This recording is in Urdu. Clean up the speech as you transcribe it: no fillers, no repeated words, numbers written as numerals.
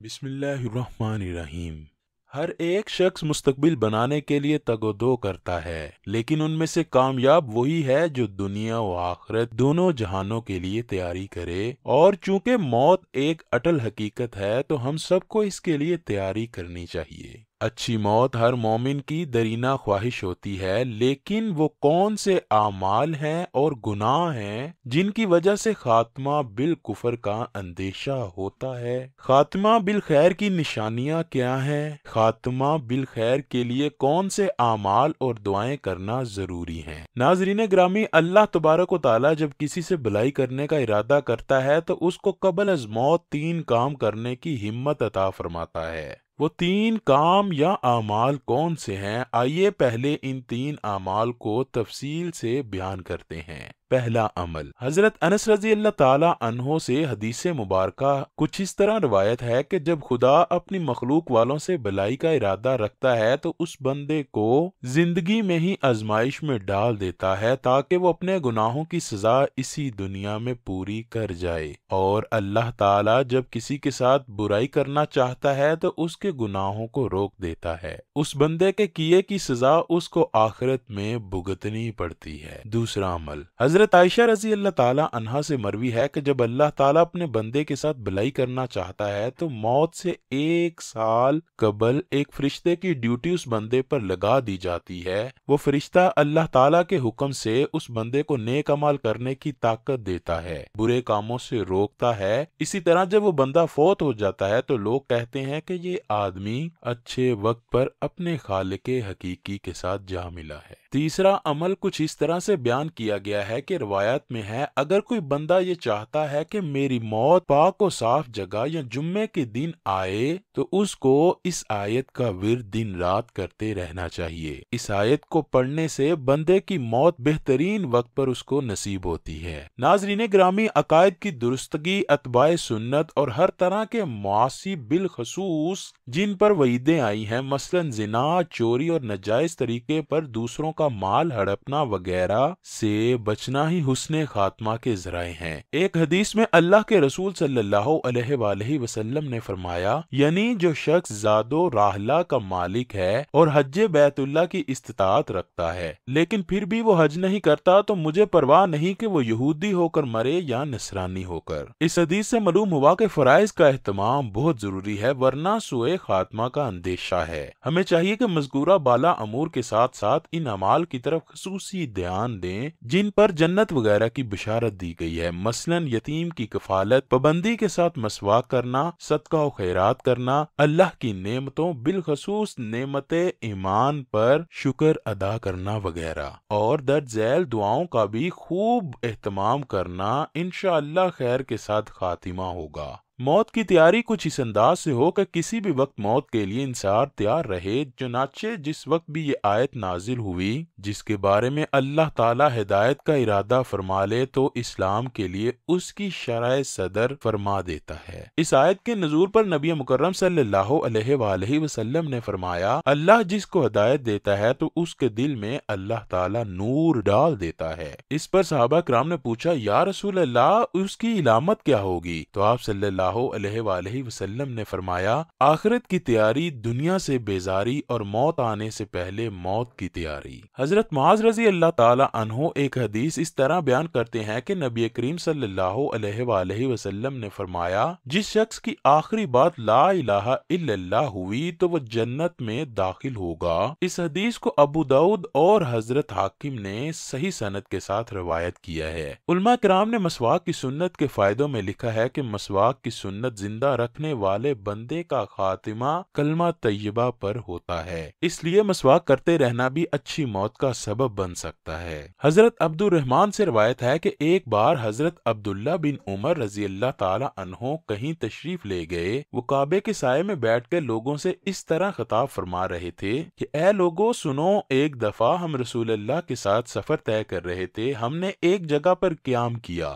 بسم اللہ الرحمن الرحیم۔ ہر ایک شخص مستقبل بنانے کے لیے تگ و دو کرتا ہے، لیکن ان میں سے کامیاب وہی ہے جو دنیا و آخرت دونوں جہانوں کے لیے تیاری کرے، اور چونکہ موت ایک اٹل حقیقت ہے تو ہم سب کو اس کے لیے تیاری کرنی چاہیے۔ اچھی موت ہر مومن کی دیرینہ خواہش ہوتی ہے، لیکن وہ کون سے اعمال ہیں اور گناہ ہیں جن کی وجہ سے خاتمہ بالکفر کا اندیشہ ہوتا ہے؟ خاتمہ بالخیر کی نشانیاں کیا ہیں؟ خاتمہ بالخیر کے لیے کون سے اعمال اور دعائیں کرنا ضروری ہیں؟ ناظرین گرامی، اللہ تبارک و تعالی جب کسی سے بھلائی کرنے کا ارادہ کرتا ہے تو اس کو قبل از موت 3 کام کرنے کی ہمت عطا فرماتا ہے۔ وہ 3 کام یا اعمال کون سے ہیں؟ آئیے پہلے ان 3 اعمال کو تفصیل سے بیان کرتے ہیں۔ پہلا عمل، حضرت انس رضی اللہ تعالی عنہ سے حدیث مبارکہ کچھ اس طرح روایت ہے کہ جب خدا اپنی مخلوق والوں سے بھلائی کا ارادہ رکھتا ہے تو اس بندے کو زندگی میں ہی آزمائش میں ڈال دیتا ہے تاکہ وہ اپنے گناہوں کی سزا اسی دنیا میں پوری کر جائے، اور اللہ تعالی جب کسی کے ساتھ برائی کرنا چاہتا ہے تو اس کے گناہوں کو روک دیتا ہے، اس بندے کے کیے کی سزا اس کو آخرت میں بھگتنی پڑتی ہے۔ دوسرا عمل، حضرت عائشہ رضی اللہ تعالی عنہا سے مروی ہے کہ جب اللہ تعالیٰ اپنے بندے کے ساتھ بھلائی کرنا چاہتا ہے تو موت سے 1 سال قبل ایک فرشتے کی ڈیوٹی اس بندے پر لگا دی جاتی ہے۔ وہ فرشتہ اللہ تعالیٰ کے حکم سے اس بندے کو نیک عمل کرنے کی طاقت دیتا ہے، برے کاموں سے روکتا ہے۔ اسی طرح جب وہ بندہ فوت ہو جاتا ہے تو لوگ کہتے ہیں کہ یہ آدمی اچھے وقت پر اپنے خالق حقیقی کے ساتھ جا ملا ہے۔ تیسرا عمل کچھ اس طرح سے بیان کیا گیا ہے کہ روایت میں ہے، اگر کوئی بندہ یہ چاہتا ہے کہ میری موت پاک و صاف جگہ یا جمعے کے دن آئے تو اس کو اس آیت کا ورد دن رات کرتے رہنا چاہیے۔ اس آیت کو پڑھنے سے بندے کی موت بہترین وقت پر اس کو نصیب ہوتی ہے۔ ناظرین گرامی، عقائد کی درستگی، اتباع سنت اور ہر طرح کے معاصی بالخصوص جن پر وعیدیں آئی ہیں، مثلا زنا، چوری اور ناجائز طریقے پر دوسروں کا مال ہڑپنا وغیرہ سے بچنا ہی حسن خاتمہ کے ذرائع ہیں۔ ایک حدیث میں اللہ کے رسول صلی اللہ علیہ وآلہ وسلم نے فرمایا، یعنی جو شخص زاد و راحلہ کا مالک ہے اور حج بیت اللہ کی استطاعت رکھتا ہے لیکن پھر بھی وہ حج نہیں کرتا تو مجھے پرواہ نہیں کہ وہ یہودی ہو کر مرے یا نصرانی ہو کر۔ اس حدیث سے معلوم ہوا کہ فرائض کا اہتمام بہت ضروری ہے، ورنہ سوء خاتمہ کا اندیشہ ہے۔ ہمیں چاہیے کہ مذکورہ بالا امور کے ساتھ ساتھ ان اعمال کی طرف خصوصی دھیان دیں جن پر جنت وغیرہ کی بشارت دی گئی ہے، مثلا یتیم کی کفالت، پابندی کے ساتھ مسواک کرنا، صدقہ و خیرات کرنا، اللہ کی نعمتوں بالخصوص نعمت ایمان پر شکر ادا کرنا وغیرہ، اور درج ذیل دعاؤں کا بھی خوب اہتمام کرنا۔ انشاءاللہ خیر کے ساتھ خاتمہ ہوگا۔ موت کی تیاری کچھ اس انداز سے ہو کہ کسی بھی وقت موت کے لیے انسان تیار رہے۔ چنانچہ جس وقت بھی یہ آیت نازل ہوئی جس کے بارے میں اللہ تعالی ہدایت کا ارادہ فرما لے تو اسلام کے لیے اس کی شرح صدر فرما دیتا ہے۔ اس آیت کے نزول پر نبی مکرم صلی اللہ علیہ وآلہ وسلم نے فرمایا، اللہ جس کو ہدایت دیتا ہے تو اس کے دل میں اللہ تعالی نور ڈال دیتا ہے۔ اس پر صحابہ کرام نے پوچھا، یا رسول اللہ اس کی علامت کیا ہوگی؟ تو آپ صلی اللہ علیہ وآلہ وسلم نے فرمایا، آخرت کی تیاری، دنیا سے بیزاری اور موت آنے سے پہلے موت کی تیاری۔ حضرت معاذ رضی اللہ تعالی عنہ ایک حدیث اس طرح بیان کرتے ہیں کہ نبی کریم صلی اللہ علیہ وآلہ وسلم نے فرمایا، جس شخص کی آخری بات لا الہ الا اللہ ہوئی تو وہ جنت میں داخل ہوگا۔ اس حدیث کو ابو داؤد اور حضرت حاکم نے صحیح سند کے ساتھ روایت کیا ہے۔ علماء کرام نے مسواک کی سنت کے فائدوں میں لکھا ہے کہ مسواک کی سنت زندہ رکھنے والے بندے کا خاتمہ کلمہ طیبہ پر ہوتا ہے، اس لیے مسواک کرتے رہنا بھی اچھی موت کا سبب بن سکتا ہے۔ حضرت عبد الرحمن سے روایت ہے کہ ایک بار حضرت عبداللہ بن عمر رضی اللہ تعالی عنہ کہیں تشریف لے گئے۔ وہ کعبے کے سائے میں بیٹھ کے لوگوں سے اس طرح خطاب فرما رہے تھے کہ اے لوگو سنو، ایک دفعہ ہم رسول اللہ کے ساتھ سفر طے کر رہے تھے، ہم نے ایک جگہ پر قیام کیا،